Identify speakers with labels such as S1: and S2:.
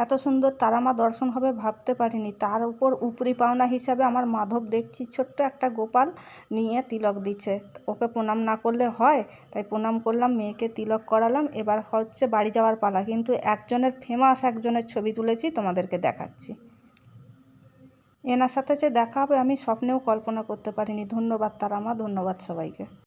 S1: এত সুন্দর তারামা দর্শন হবে ভাবতে পারিনি। তার উপর উপরি পাওনা হিসাবে আমার মাধব দেখছি ছোট্ট একটা গোপাল নিয়ে তিলক দিচ্ছে। ওকে প্রণাম না করলে হয়, তাই প্রণাম করলাম, মেয়েকে তিলক করালাম। এবার হচ্ছে বাড়ি যাওয়ার পালা। কিন্তু ফেমাস একজনের ছবি তুলেছি, তোমাদেরকে দেখাচ্ছি। এনার সাথে যে দেখা হবে আমি স্বপ্নেও কল্পনা করতে পারিনি। ধন্যবাদ তারামা, ধন্যবাদ সবাইকে।